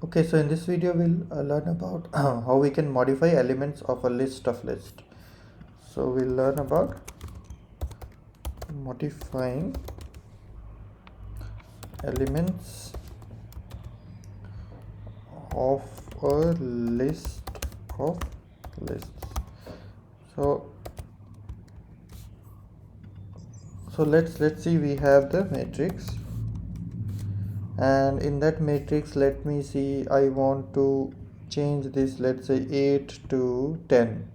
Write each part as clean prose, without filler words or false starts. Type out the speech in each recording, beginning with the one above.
Okay, so in this video we'll learn about how we can modify elements of a list of list. So we'll learn about modifying elements of a list of lists. So let's see, we have the matrix, and in that matrix, let me see, I want to change this, let's say 8 to 10.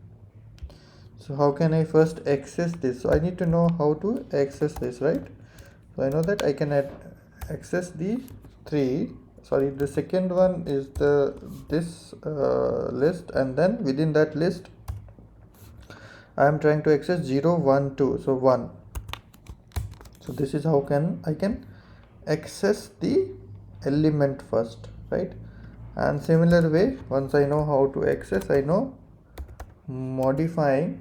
So how can I first access this? So I need to know how to access this, right? So I know that I can access the the second one is this list, and then within that list I am trying to access 0 1 2, so 1. So this is how I can access the element first, right? And similar way, once I know how to access, I know modifying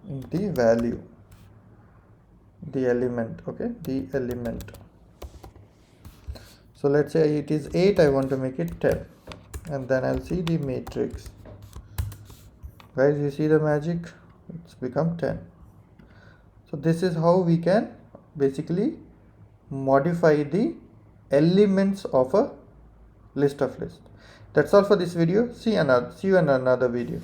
the value, the element, okay, the element. So let's say it is 8, I want to make it 10, and then I'll see the matrix. Guys, you see the magic? It's become 10. So this is how we can basically modify the elements of a list of lists. That's all for this video. See you in another video.